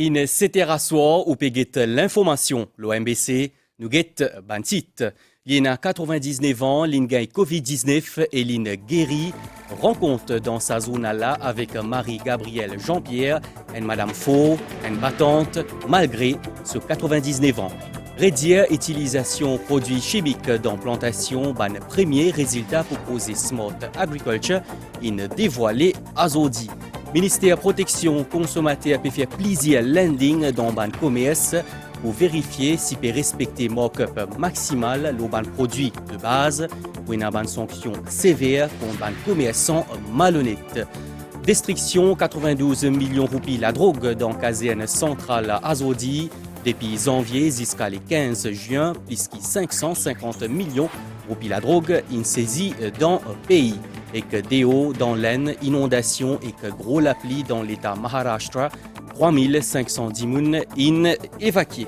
In Seterassoir ou peguet l'information, l'OMBC, nous guette bantit. Il a 99 ans, l'ingay Covid-19 et l'in guéri, rencontre dans sa zone là avec Marie-Gabrielle Jean-Pierre et Madame Faux, une battante, malgré ce 99 ans. Rédier utilisation produits chimiques dans plantation, ban premier résultat proposé Smart Agriculture, in dévoilé azodi. Ministère protection consommateur peut faire plaisir lending dans ban commerce pour vérifier si peut respecter markup maximal le ban produit de base ou une ban sanction sévère contre ban commerçant malhonnête. Destruction 92 millions roupies la drogue dans caserne centrale Azodi depuis janvier jusqu'à le 15 juin, plus que 550 millions roupies la drogue in saisie dans le pays. Et que déo dans l'Aisne, inondation et que gros l'appli dans l'état Maharashtra, 3510 moun in évacués.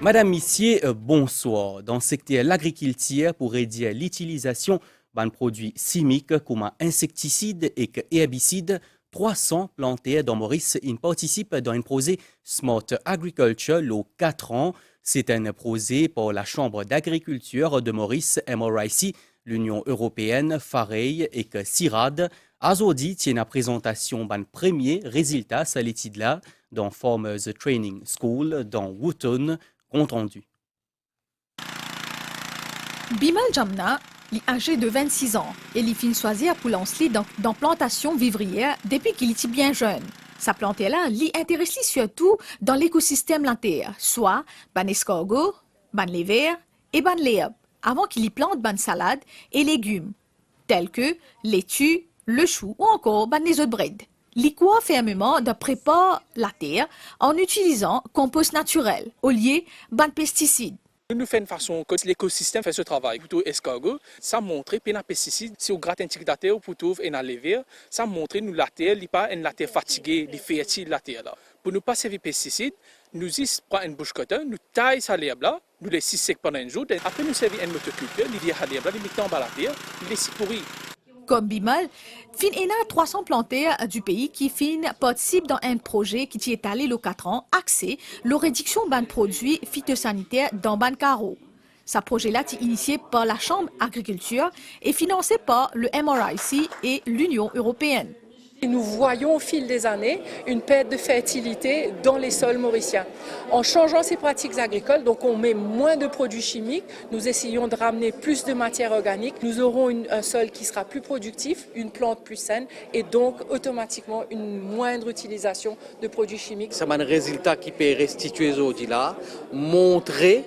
Madame Missier, bonsoir. Dans le secteur de l'agriculture, pour réduire l'utilisation de produits chimiques comme insecticides et herbicides, 300 plantés dans Maurice participent dans un projet Smart Agriculture le 4 ans. C'est un projet pour la Chambre d'agriculture de Maurice, MRIC, l'Union européenne, Fareil et que CIRAD, Azodi tient la présentation d'un premier résultat à l'étude là dans Farmers Training School dans Wotton, compte rendu. Bimal Jamna, il est âgé de 26 ans et il finit choisir pour lancer dans plantation vivrière depuis qu'il était bien jeune. Sa plante là, il intéresse surtout dans l'écosystème de la terre, soit ban escargot, ban les vers et ban l'herbe, avant qu'il y plante ban salade et légumes, tels que laitue, le chou ou encore ban les œufs de bread. Il croit fermement de préparer la terre en utilisant compost naturel au lieu ban pesticides. Nous faisons une façon que l'écosystème fait ce travail. Plutôt escargot, ça montre que les pesticides, si on gratte un petit de terre, pour trouver un lever, ça montre nous la terre, n'est pas une terre fatiguée, les fertile la terre là. Pour ne pas servir pesticides, nous prenons une bouche coton, nous taillons ça l'herbe là, nous laissons sec pendant un jour, après nous servons une motoculture, nous laissons l'herbe là, nous mettons en bas la terre, nous laissons pourrir. Comme Bimal, fin et 300 plantés du pays qui participent dans un projet qui est étalé le 4 ans, axé la réduction de produits phytosanitaires dans ban carreau. Ce projet-là est initié par la Chambre d'agriculture et financé par le MRIC et l'Union européenne. Nous voyons au fil des années une perte de fertilité dans les sols mauriciens. En changeant ces pratiques agricoles, donc on met moins de produits chimiques, nous essayons de ramener plus de matière organique, nous aurons un sol qui sera plus productif, une plante plus saine et donc automatiquement une moindre utilisation de produits chimiques. C'est un résultat qui peut restituer aujourd'hui là, montrer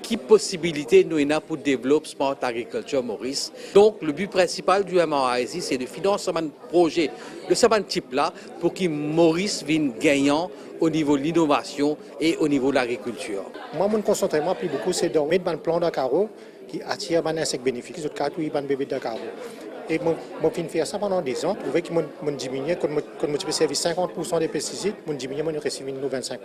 quelle possibilité nous avons pour développer Smart Agriculture Maurice. Donc, le but principal du MRIC, c'est de financer un projet de ce type-là pour que Maurice vienne gagnant au niveau de l'innovation et au niveau de l'agriculture. Moi, mon concentrement plus beaucoup, c'est de mettre un plan de carreau qui attire un insecte bénéfique, qui attire un bébé de carreau. Et je viens faire ça pendant des ans. Vous voyez que je diminue, quand je peux servir 50% des pesticides, je diminue, je réussis 25%.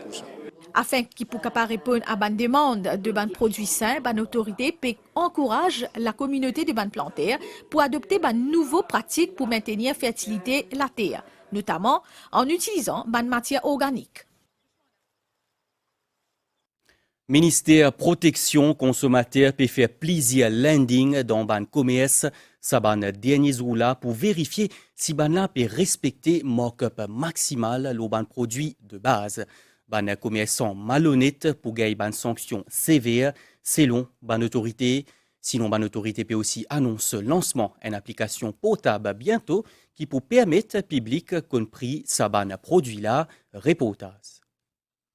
Afin qu'il puisse répondre à la demande de ban produits sains, l'autorité peut encourager la communauté de ban plantaires pour adopter de nouvelles pratiques pour maintenir la fertilité de la terre, notamment en utilisant de matière organique. Ministère protection consommateur peut faire plaisir lending dans ban commerce, ça ban dernier jour là pour vérifier si ban là peut respecter markup maximal le ban produit de base. Ban commerçant malhonnête pour gagner ban sanction sévère selon ban autorité. Sinon ban autorité peut aussi annoncer lancement une application portable bientôt qui peut permettre public compris sa ban produit là reportage.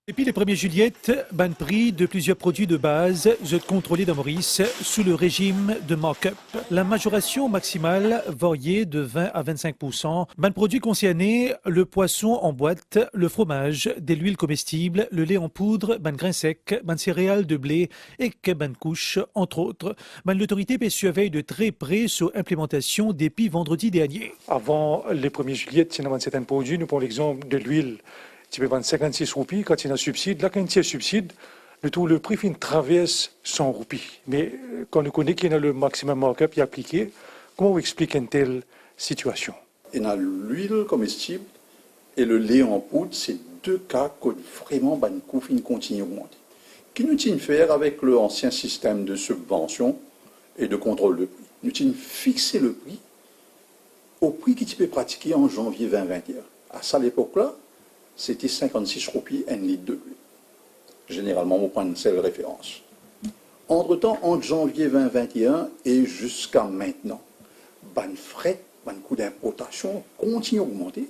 Depuis le 1er juillet, ban prix de plusieurs produits de base sont contrôlés dans Maurice sous le régime de markup. La majoration maximale variait de 20 à 25%. Ban produits concernés, le poisson en boîte, le fromage, des huiles comestibles, le lait en poudre, ban grains secs, ban céréales de blé et ban couche, entre autres. Ban l'autorité surveille de très près sur implémentation depuis vendredi dernier. Avant le 1er juillet, il y a certains produits, nous prenons l'exemple de l'huile. Tu peux vendre 56 roupies, quand il y a un subside, là, quand il y a un subside, le prix traverse 100 roupies. Mais quand on connaît qu'il y a le maximum markup qui est appliqué, comment on explique une telle situation? Il y a l'huile comestible et le lait en poudre, c'est deux cas que vraiment ben coût continue à augmenter. Qui nous tient faire avec l'ancien système de subvention et de contrôle de prix. Nous tient fixer le prix au prix qui peut pratiquer en janvier 2021. À ça l'époque-là, c'était 56 roupies un litre de prix. Généralement, on prend une seule référence. Entre-temps, entre janvier 2021 et jusqu'à maintenant, ban fret, ban coût d'importation continue à augmenter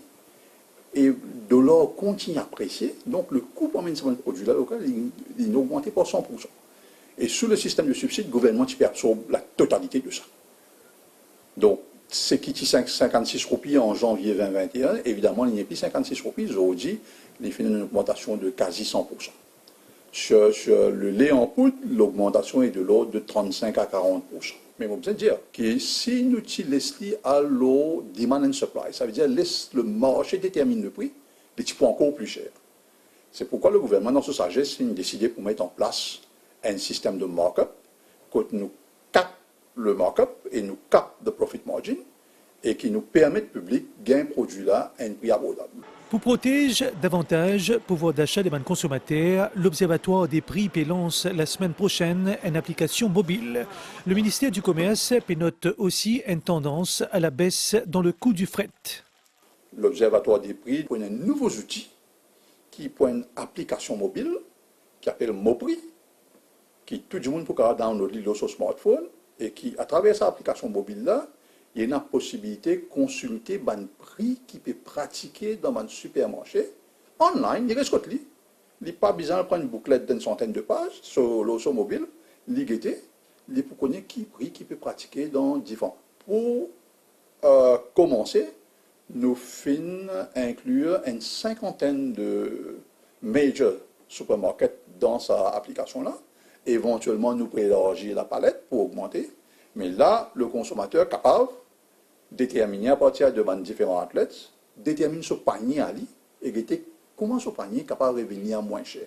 et de l'or continue à apprécier. Donc, le coût pour maintenir ce produit-là local, il a augmenté par 100%. Et sous le système de subside, le gouvernement absorbe la totalité de ça. Donc, c'est qui dit 56 roupies en janvier 2021, évidemment, il n'y a plus 56 roupies, aujourd'hui, il fait une augmentation de quasi 100%. Sur le lait en poudre, l'augmentation est de l'ordre de 35 à 40%. Mais on peut dire que si nous utilisons à l'eau demand and supply, ça veut dire laisse le marché détermine le prix, les types encore plus cher. C'est pourquoi le gouvernement, dans sa sagesse, a décidé pour mettre en place un système de markup, que nous capte le markup et nous capte le profit margin, et qui nous permet de public gain produit là à un prix abordable. Pour protéger davantage le pouvoir d'achat des consommateurs, l'Observatoire des prix lance la semaine prochaine une application mobile. Le ministère du Commerce note aussi une tendance à la baisse dans le coût du fret. L'Observatoire des prix prend un nouveau outil qui prend une application mobile qui s'appelle Moprix, qui tout le monde peut downloader sur son smartphone et qui, à travers cette application mobile-là, il y a une possibilité de consulter le prix qui peut pratiquer dans un supermarché online. Il reste il n'y a pas besoin de prendre une bouclette d'une centaine de pages sur le mobile, il pour connaître qui prix qui peut pratiquer dans différents. Pour commencer, nous finissons inclure une cinquantaine de major supermarkets dans cette application-là. Éventuellement, nous pourrions élargir la palette pour augmenter. Mais là, le consommateur est capable déterminer à partir de différents athlètes, déterminer ce panier à lui et comment ce panier est capable de revenir moins cher.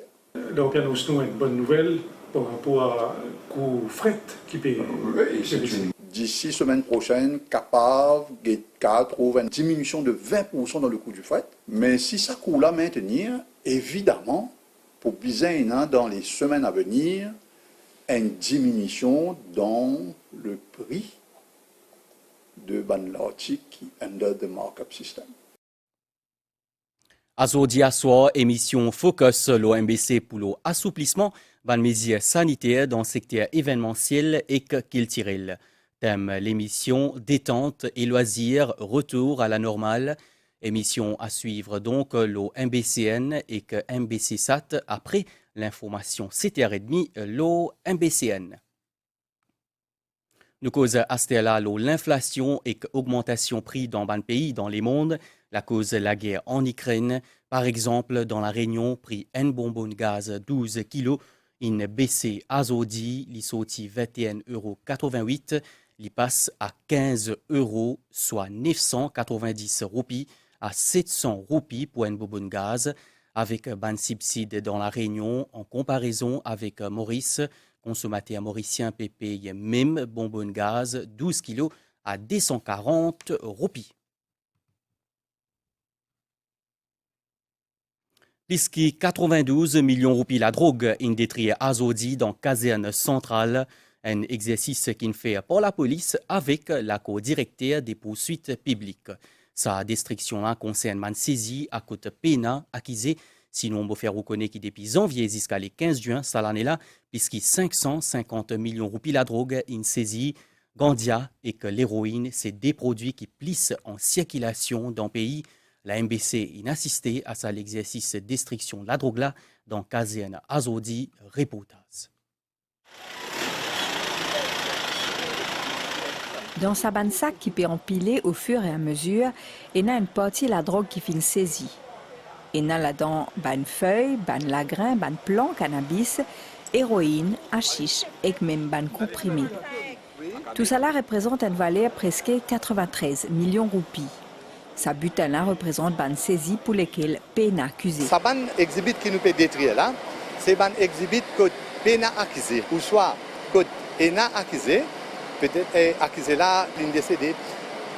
Donc, annonce-nous une bonne nouvelle par rapport à coût fret qui paye. D'ici semaine prochaine, capable de trouver une diminution de 20% dans le coût du fret. Mais si ça coût-là maintenir, évidemment, pour bien dans les semaines à venir, une diminution dans le prix de l'article qui est under the markup system. Azodi assoir émission Focus l'OMBC pour l'assouplissement des mesures sanitaires dans le secteur événementiel et culturel. Thème l'émission détente et loisirs, retour à la normale. Émission à suivre donc l'OMBCN et que MBCSAT après l'information 7h30 l'OMBCN. Nous cause à Stella l'inflation et l'augmentation prix dans ban pays dans les mondes, la cause la guerre en Ukraine. Par exemple, dans la Réunion, prix un bonbon de gaz 12 kg, in baissé azodi, li sauti 21,88 €, li passe à 15 €, soit 990 roupies à 700 roupies pour un bonbon de gaz, avec ban subside dans la Réunion en comparaison avec Maurice. Consommateur mauricien paye même bonbon de gaz 12 kg à 240 roupies. Plus que 92 millions de roupies la drogue in détruit azodi dans caserne centrale, un exercice qui fait pour la police avec la co-directeur des poursuites publiques. Sa destruction concerne man saisi à côté pena accusé. Sinon, on peut faire reconnaître qu'il depuis janvier jusqu'à le 15 juin, cette année-là, puisqu'il 550 millions de roupies la drogue in saisie, Gandia et que l'héroïne, c'est des produits qui plissent en circulation dans le pays. La MBC a assisté à ça l'exercice de destruction de la drogue là dans caserne Azodi, reportage. Dans sa ban sac qui peut empiler au fur et à mesure, il y a une partie de la drogue qui finit saisie. Il y a là-dedans ban feuilles, ban lagrin, ban plan, cannabis, héroïne, hashish et même ban comprimé. Tout cela représente une valeur presque 93 millions de roupies. Sa butin-là représente ban saisie pour lesquels peine accusé. Sa ban exhibit qui nous peut détruire là, c'est ban exhibit que peine accusé, ou soit que peine accusé, peut-être accusé là, l'une décédée.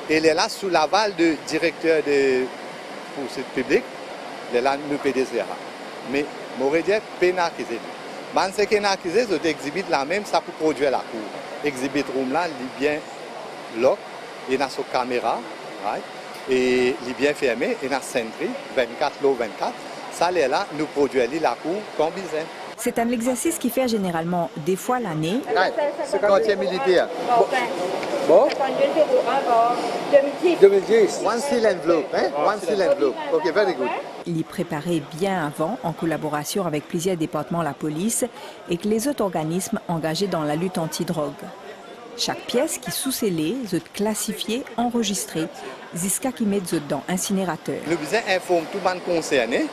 Elle est là sous l'aval du directeur de poursuite publique. là, nous pouvons détruire. Mais, je dis, peine accusé. Ce qui est accusé, c'est exhibit la même, ça pour produire la cour. Exhibit room là, il est bien lock, il a sa caméra, right? Et il est bien fermé, il a centré, 24 lots 24. Ça, là, nous produisons la cour comme besoin. C'est un exercice qui fait généralement des fois l'année. C'est quartier militaire. Bon. 2010. One seal envelope, hein? One seal envelope. OK, very good. Il est préparé bien avant, en collaboration avec plusieurs départements de la police et que les autres organismes engagés dans la lutte anti-drogue. Chaque pièce qui sous-scellée, est classifiée, enregistrée, jusqu'à qui met dans incinérateur. Nous besoin informer tout le monde concerné,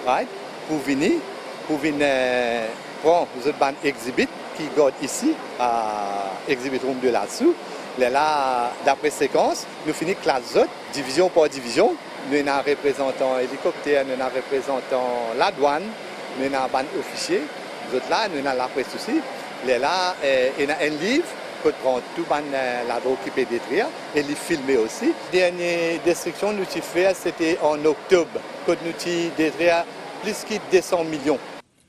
right? Pour venir prendre les exhibits qui gardent ici, à exhibit room de là-dessous. Là, d'après séquence, nous finissons classe autres, division par division. Nous avons un représentant hélicoptère, nous avons un représentant la douane, nous avons un officier. Nous autres là, nous avons la presse aussi. Là, il y a un livre qui prend tout la drogue qui peut détruire et les filmer aussi. La dernière destruction que nous avons fait, c'était en octobre, quand nous avons détruit plus de 200 millions.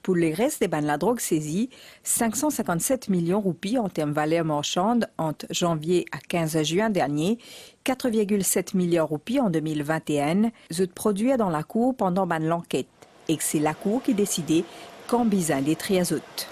Pour les restes de la drogue saisie, 557 millions roupies en termes valeur marchande entre janvier à 15 juin dernier, 4,7 milliards roupies en 2021, sont produits dans la cour pendant l'enquête. Et c'est la cour qui décidait quand besoin des triazotes.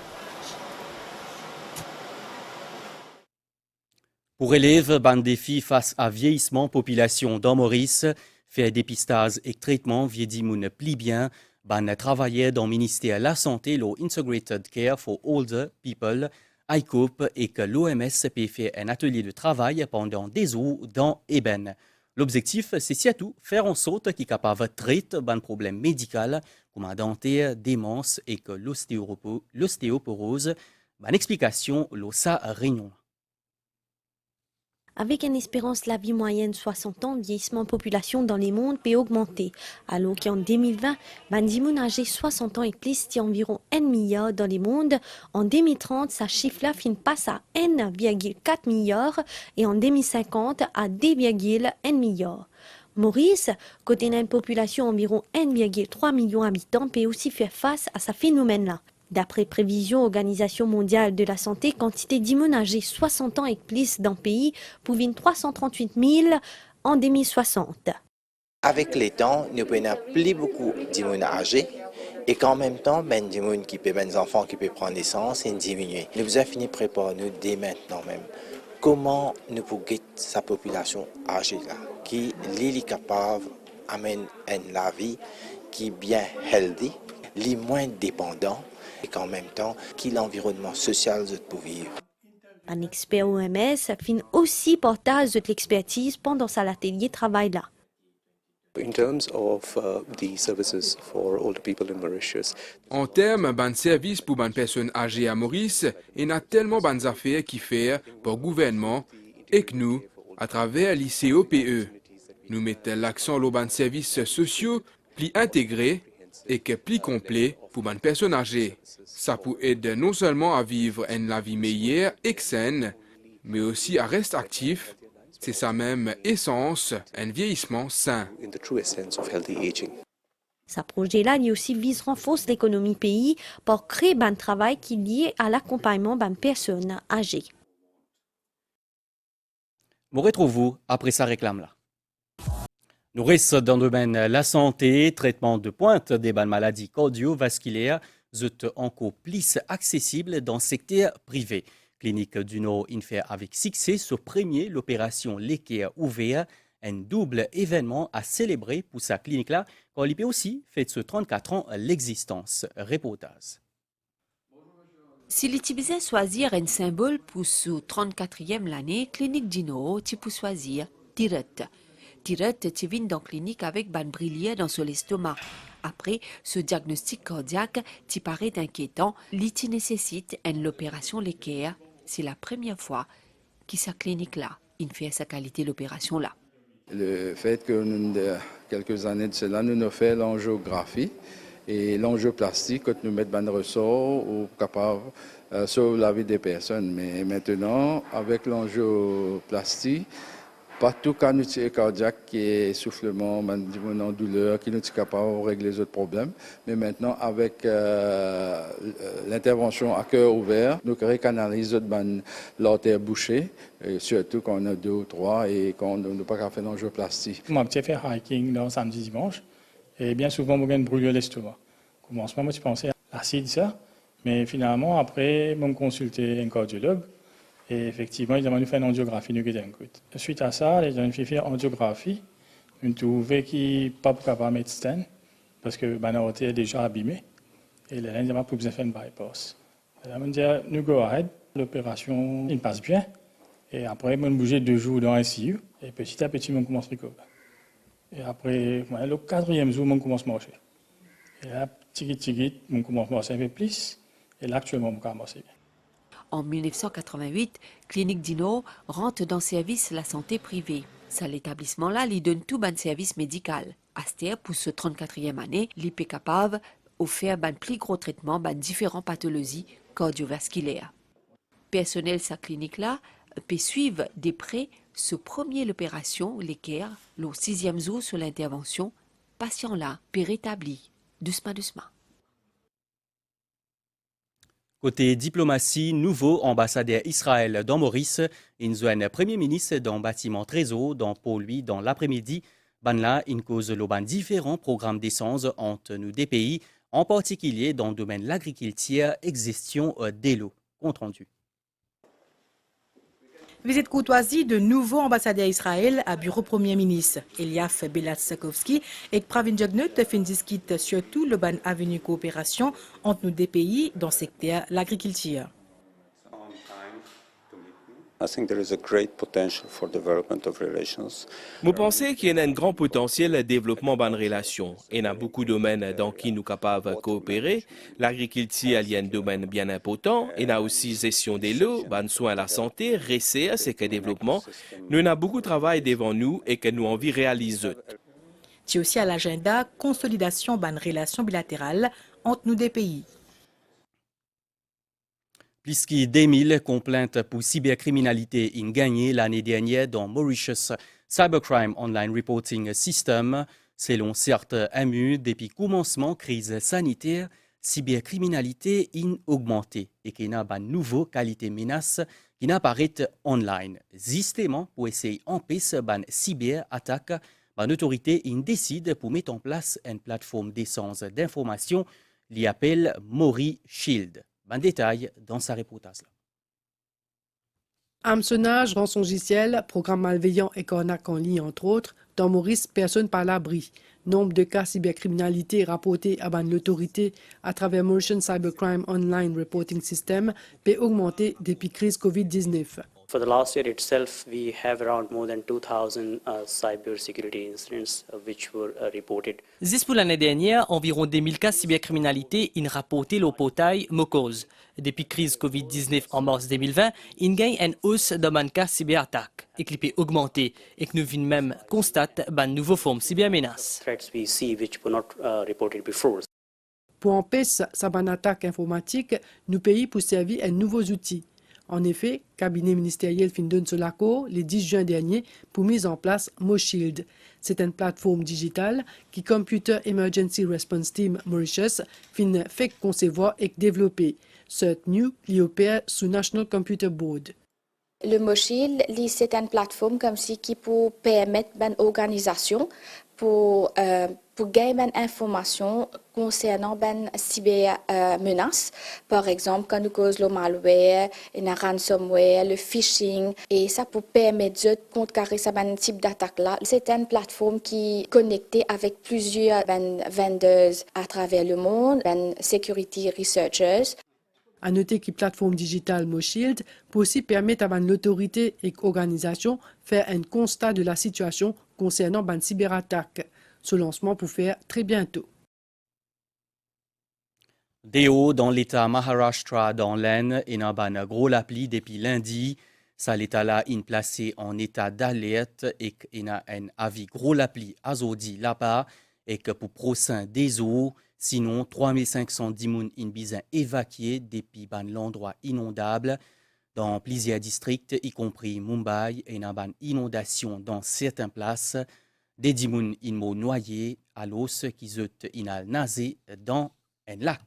Pour élèves, ban défi face à vieillissement population dans Maurice, faire dépistage et traitement vieillit moun pli bien. Ban travaillait dans le ministère de la Santé, l'Integrated Care for Older People, ICOP, et que l'OMS peut faire un atelier de travail pendant des jours dans Eben. L'objectif, c'est surtout faire en sorte qu'il est capable de traiter un problème médical comme un dentaire, démence et que l'ostéoporose. Une explication, l'OSA Réunion. Avec une espérance de la vie moyenne 60 ans, le vieillissement de population dans les mondes peut augmenter. Alors qu'en 2020, Bandimoun âgé 60 ans et plus, c'est environ 1 milliard dans les mondes. En 2030, sa chiffre-là passe à 1,4 milliard et en 2050 à 2,1 milliard. Maurice, côté d'une population environ 1,3 million d'habitants, peut aussi faire face à ce phénomène-là. D'après prévision Organisation mondiale de la santé, quantité d'immunes âgés 60 ans et plus dans le pays pour 338 000 en 2060. Avec le temps, nous prenons plus beaucoup d'immunes âgés et qu'en même temps, des enfants qui peuvent prendre naissance et diminuer. Nous avons fini de préparer nous dès maintenant même. Comment nous pouvons guider sa population âgée là, qui est capable d'amener une vie qui est bien healthy, les moins dépendant et qu'en même temps, qui l'environnement social pour vivre. Un expert OMS finit aussi partage de l'expertise pendant sa atelier de travail là. En termes de services pour les personnes âgées à Maurice, il y a tellement de affaires qui font pour le gouvernement et que nous, à travers l'ICOPE, nous mettons l'accent sur les services sociaux plus intégrés et que plus complet pour les personnes âgées. Ça peut aider non seulement à vivre une vie meilleure et saine, mais aussi à rester actif. C'est sa même essence, un vieillissement sain. Ce projet-là aussi vise à renforcer l'économie pays pour créer un travail qui est lié à l'accompagnement des personnes âgées. Nous retrouvons après sa réclame-là. Nous restons dans le domaine de la santé, traitement de pointe des maladies cardiovasculaires, sont encore plus accessibles dans le secteur privé. Clinique du Nord fait avec succès ce premier l'opération l'équerre ouvert, un double événement à célébrer pour sa clinique-là, quand il peut aussi fait ce 34 ans l'existence. Reportage. Si l'utilisait choisir un symbole pour ce 34e l'année, Clinique du Nord, tu peux choisir Tirette. Tirette, tu viens dans la clinique avec ban brillière dans son estomac. Après ce diagnostic cardiaque, tu paraît inquiétant, l'ITI nécessite une opération l'équerre. C'est la première fois que sa clinique-là, il fait sa qualité l'opération-là. Le fait que nous, quelques années de cela, nous avons fait l'angiographie et l'angioplastie, quand nous mettons un ressort ou capable sauver la vie des personnes. Mais maintenant, avec l'angioplastie, Pas tout cas cardiaque qui est essoufflement, en douleur, qui nous est capable de régler les autres problèmes. Mais maintenant, avec l'intervention à cœur ouvert, nous récanalisons l'artère bouchée, et surtout quand on a 2 ou 3 et quand on n'a pas qu'à faire l'angioplastie. Moi, j'ai fait hiking dans samedi dimanche et bien souvent, je me brûle l'estomac. Au commencement, moi, je pensais à l'acide, ça. Mais finalement, après, je me consulté un cardiologue. Et effectivement, ils ont fait une angiographie. Suite à ça, ils ont fait une angiographie. Ils ont trouvé qu'ils ne pouvaient pas mettre stent parce que l'artère est déjà abîmée. Et là, ils ont besoin de faire une bypass. Ils ont dit, nous go ahead. L'opération, il passe bien. Et après, ils ont bougé 2 jours dans un ICU. Et petit à petit, on commence à recouvrir. Et après, le 4e jour, on commence à marcher. Et là, petit, on commence à marcher un peu plus. Et là, actuellement, on commence à marcher bien. En 1988, Clinique Dino rentre dans le service la santé privée. C'est l'établissement-là, il donne tout ban service médical. Aster, pour ce 34e année, il est capable d'offrir un plus gros traitement ban différentes pathologies cardiovasculaires. Personnel de sa clinique-là peut suivre de près ce premier l'opération, l'équerre, le 6e jour sur l'intervention, patient-là peut rétablir doucement. Côté diplomatie, nouveau ambassadeur Israël dans Maurice, une premier ministre dans bâtiment Trésor, dans pour lui dans l'après-midi, banla in cause le ban différents programmes d'essence entre nous des pays, en particulier dans le domaine de l'agriculture et gestion de l'eau. Compte rendu. Visite courtoisie de nouveau ambassadeur Israël à bureau Premier ministre. Eliaf Belatsakovski et Pravin Jagnut fin discutent surtout le ban avenue coopération entre nos deux pays dans le secteur de l'agriculture. Je pense qu'il y a un grand potentiel de développement de relations. Il y a beaucoup de domaines dans qui nous sommes capables de coopérer. L'agriculture est un domaine bien important. Il y a aussi gestion de l'eau, soins à la santé, recherche et développement. Nous avons beaucoup de travail devant nous et que nous avons envie de réaliser. C'est aussi à l'agenda consolidation de relations bilatérales entre nos deux pays. Plus que 2000 complaintes pour cybercriminalité ont gagné l'année dernière dans Mauritius Cybercrime Online Reporting System. Selon certains AMU, depuis le commencement de la crise sanitaire, cybercriminalité a augmenté et qu'il y a une nouvelle qualité de menace qui apparaît online. Justement, pour essayer d'empêcher une cyberattaque, l'autorité décide pour mettre en place une plateforme d'essence d'information qui s'appelle Mori Shield. Un détail dans sa reportage. Hameçonnage, rançongiciel, programme malveillant et cornac en ligne, entre autres, dans Maurice, personne par l'abri. Nombre de cas cybercriminalité rapportés à l'autorité à travers Mauritian Cybercrime Online Reporting System peut augmenter depuis la crise COVID-19. For the last year itself, we have around more than 2,000 cybersecurity incidents which were reported. Juste pour l'année dernière, environ 2000 cas de cybercriminalité sont rapportés au portail Mocause. Depuis la crise COVID-19 en mars 2020, il y a une hausse de cas cyberattaques et qui peut augmenter et que nous venons même constater une nouvelle forme de cybermenace. Threats we see which were not reported before. Pour empêcher cette attaque informatique, nous payons pour servir un nouveau outil. En effet, le cabinet ministériel fin donne sur l'accord le 10 juin dernier pour mise en place MoShield. C'est une plateforme digitale qui Computer Emergency Response Team Mauritius fin fait concevoir et développer. Cette new li opère sous National Computer Board. Le MoShield, c'est une plateforme comme si qui peut permettre une organisation pour gagner une information concernant une cybermenace. Par exemple, quand nous causons le malware, le ransomware, le phishing, et ça peut permettre de contrecarrer ce type d'attaque-là. C'est une plateforme qui est connectée avec plusieurs vendeurs à travers le monde, security researchers. À noter que la plateforme digitale MoShield peut aussi permettre à l'autorité et l'organisation de faire un constat de la situation concernant une cyberattaque. Ce lancement peut faire très bientôt. Déo dans l'État Maharashtra dans l'Aisne, il y a une grosse appli depuis lundi. Ça l'État là est placé en état d'alerte et il y a un avis gros l'appli azodi là-bas et que pour prochain des eaux. Sinon, 3510 personnes ont besoin évacuées depuis l'endroit inondable. dans plusieurs districts, y compris Mumbai, et une inondation dans certaines places. Des dimoun inmo noyés à l'os qui zut inal nazé dans un lac.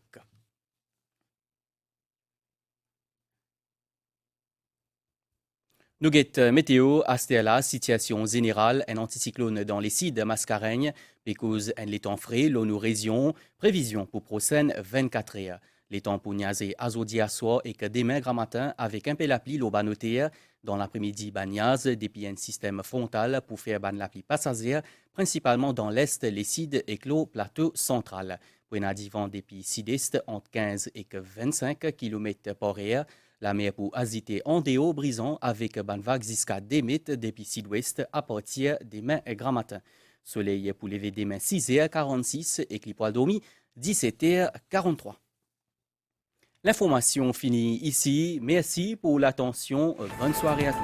Nous guette météo, la situation générale, un anticyclone dans les sites de Mascareigne, because en les temps frais, l'ONU région, prévision pour prochaine 24 heures. Les temps pour niaser azodi à soir et que demain grand matin avec un peu la pluie l'obanoté dans l'après-midi baniaz depuis un système frontal pour faire ban la pluie passagère principalement dans l'est les sides et le plateau central. Pour un vent depuis sud-est entre 15 et 25 km par heure. La mer pour agiter en déo brisant avec ban vague jusqu'à 10 mètres depuis sud-ouest à partir demain grand matin. Soleil pour lever demain 6h46 et clipoil dormi 17h43. L'information finit ici. Merci pour l'attention. Bonne soirée à tous.